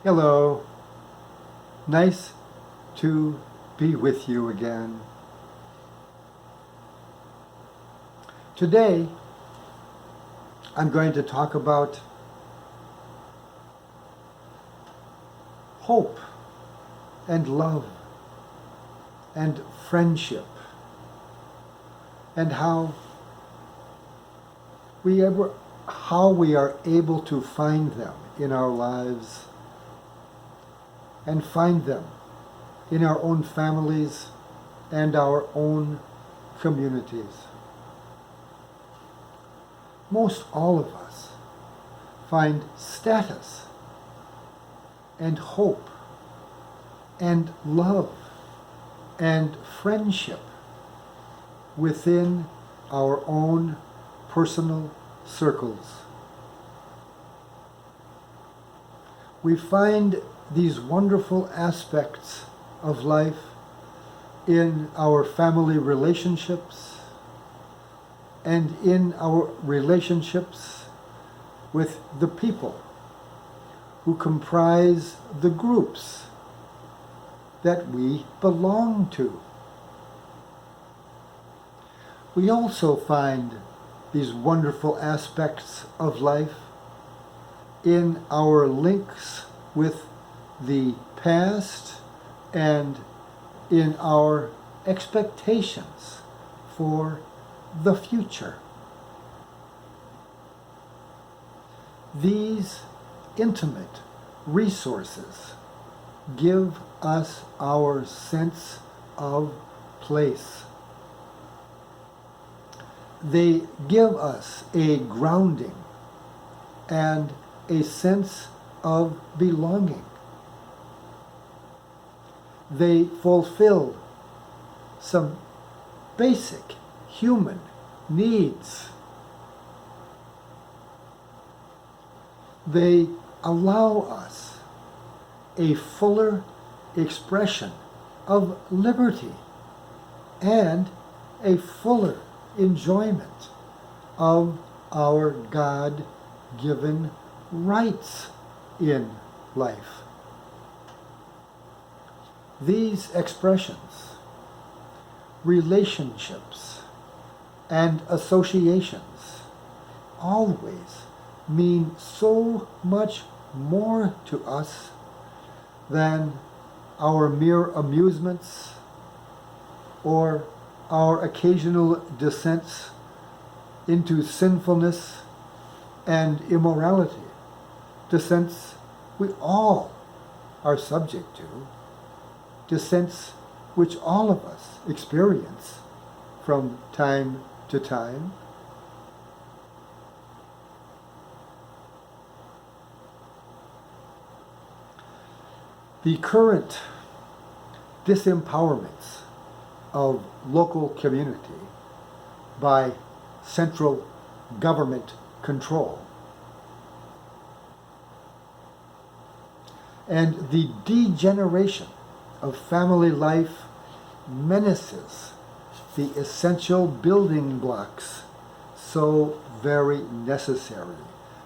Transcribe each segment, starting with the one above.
Hello. Nice to be with you again. Today, I'm going to talk about hope and love and friendship and how we are able to find them in our lives and find them in our own families and our own communities. Most all of us find status and hope and love and friendship within our own personal circles. We find these wonderful aspects of life in our family relationships and in our relationships with the people who comprise the groups that we belong to. We also find these wonderful aspects of life in our links with the past and in our expectations for the future. These intimate resources give us our sense of place. They give us a grounding and a sense of belonging. They fulfill some basic human needs. They allow us a fuller expression of liberty and a fuller enjoyment of our God-given rights in life. These expressions, relationships, and associations always mean so much more to us than our mere amusements or our occasional descents into sinfulness and immorality, descents we all are subject to, descents which all of us experience from time to time. The current disempowerments of local community by central government control and the degeneration of family life menaces the essential building blocks so very necessary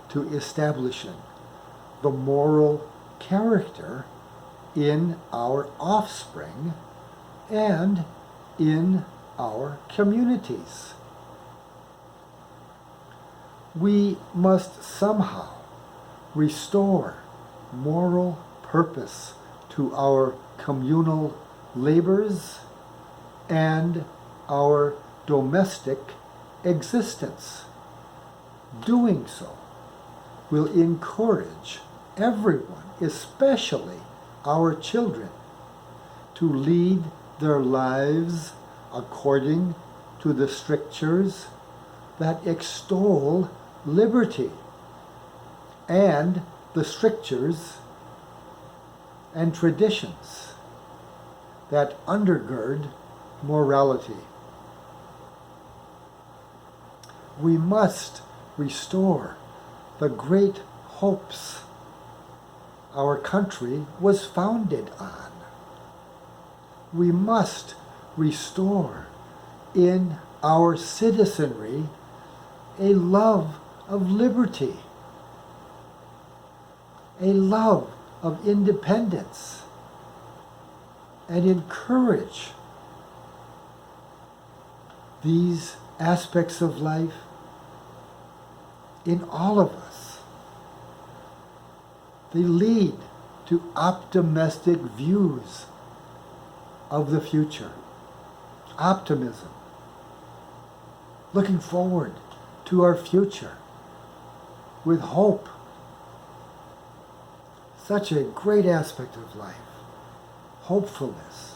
to establishing the moral character in our offspring and in our communities. We must somehow restore moral purpose to our communal labors and our domestic existence. Doing so will encourage everyone, especially our children, to lead their lives according to the strictures that extol liberty and the strictures and traditions that undergird morality. We must restore the great hopes our country was founded on. We must restore in our citizenry a love of liberty, a love of independence and encourage these aspects of life in all of us. They lead to optimistic views of the future. Optimism. Looking forward to our future with hope. Such a great aspect of life. Hopefulness,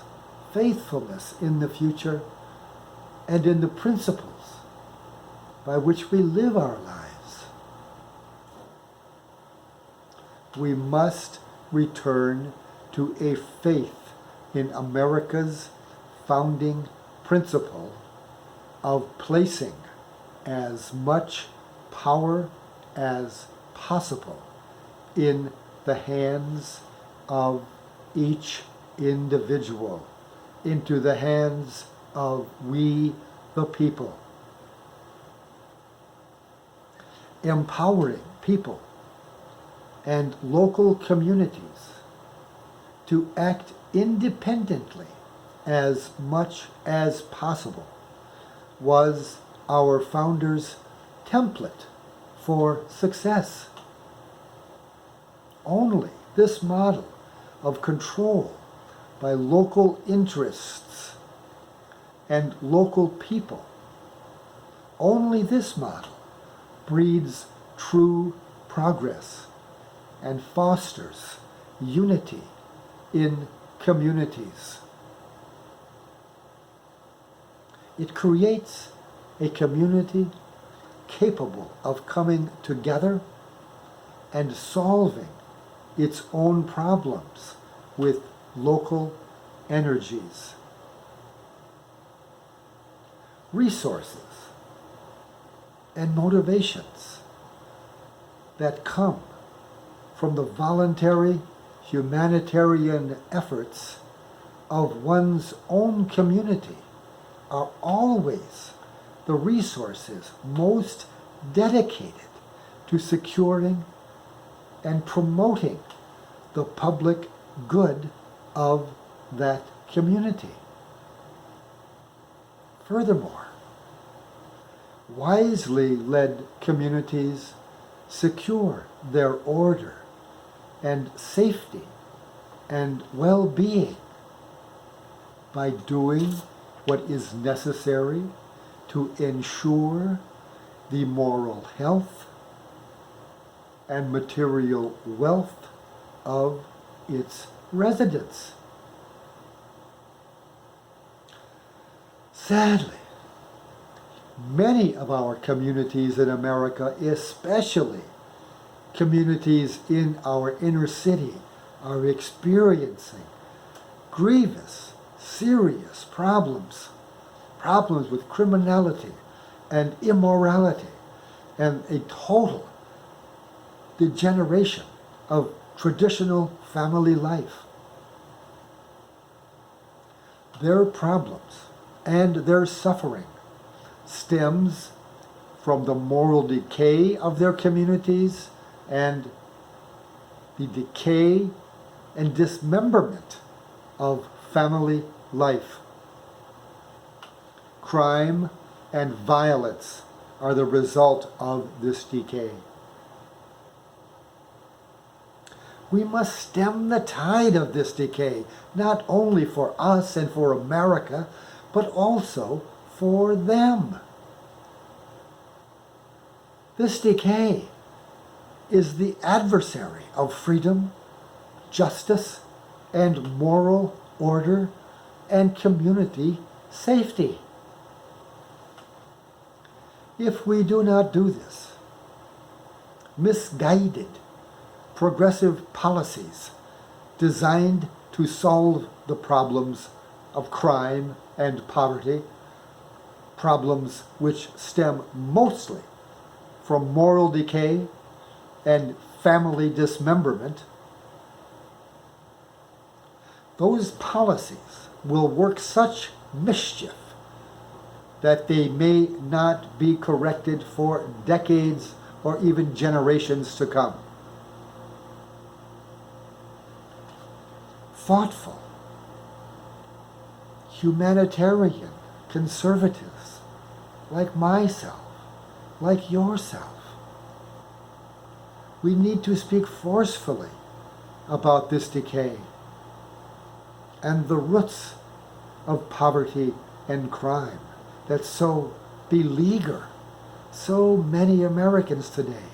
faithfulness in the future, and in the principles by which we live our lives. We must return to a faith in America's founding principle of placing as much power as possible in the hands of each individual, into the hands of we the people. Empowering people and local communities to act independently as much as possible was our founders' template for success. Only this model of control by local interests and local people, only this model breeds true progress and fosters unity in communities. It creates a community capable of coming together and solving its own problems with local energies. Resources and motivations that come from the voluntary humanitarian efforts of one's own community are always the resources most dedicated to securing and promoting the public good of that community. Furthermore, wisely led communities secure their order and safety and well-being by doing what is necessary to ensure the moral health and material wealth of its residents. Sadly, many of our communities in America, especially communities in our inner city, are experiencing grievous, serious problems with criminality and immorality and a total degeneration of traditional family life. Their problems and their suffering stems from the moral decay of their communities and the decay and dismemberment of family life. Crime and violence are the result of this decay. We must stem the tide of this decay, not only for us and for America, but also for them. This decay is the adversary of freedom, justice, and moral order and community safety. If we do not do this, misguided progressive policies designed to solve the problems of crime and poverty, problems which stem mostly from moral decay and family dismemberment, those policies will work such mischief that they may not be corrected for decades or even generations to come. thoughtful, humanitarian conservatives like myself, like yourself. We need to speak forcefully about this decay and the roots of poverty and crime that so beleaguer so many Americans today.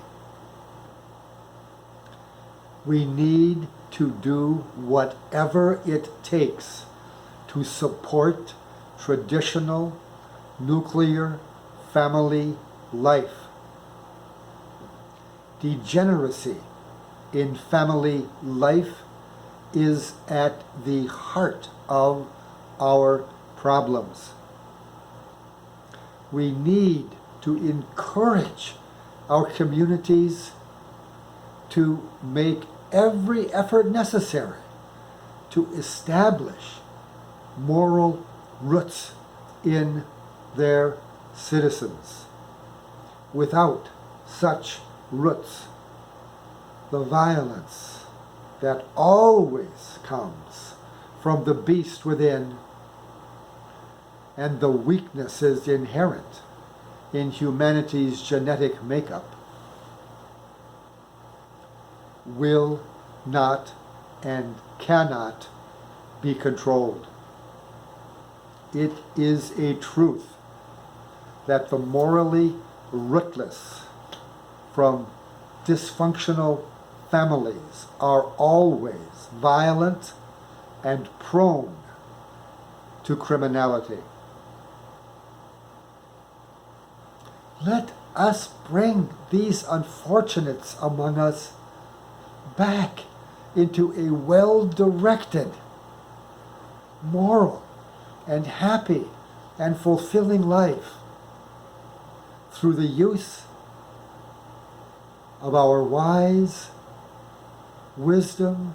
We need to do whatever it takes to support traditional nuclear family life. Degeneracy in family life is at the heart of our problems. We need to encourage our communities to make every effort necessary to establish moral roots in their citizens. Without such roots, the violence that always comes from the beast within and the weaknesses inherent in humanity's genetic makeup will not and cannot be controlled. It is a truth that the morally rootless from dysfunctional families are always violent and prone to criminality. Let us bring these unfortunates among us back into a well-directed, moral, and happy and fulfilling life through the use of our wise wisdom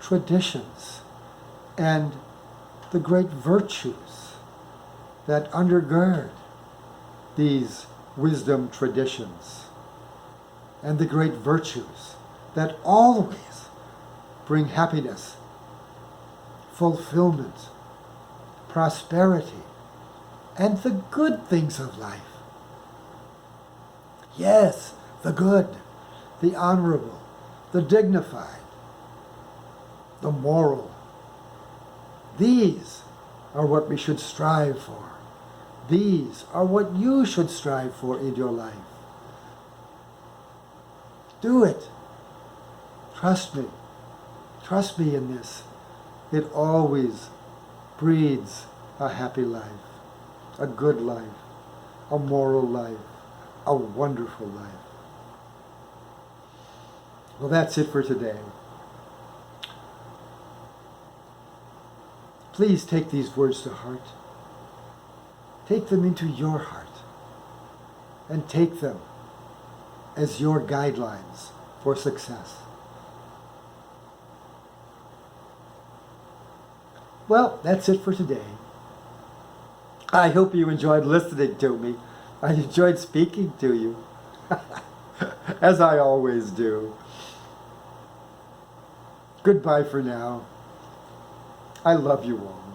traditions and the great virtues that undergird these wisdom traditions and the great virtues that always bring happiness, fulfillment, prosperity, and the good things of life. Yes, the good, the honorable, the dignified, the moral. These are what we should strive for. These are what you should strive for in your life. Do it. Trust me. Trust me in this. It always breeds a happy life, a good life, a moral life, a wonderful life. Well, that's it for today. Please take these words to heart. Take them into your heart and take them as your guidelines for success. Well, that's it for today. I hope you enjoyed listening to me. I enjoyed speaking to you, as I always do. Goodbye for now. I love you all.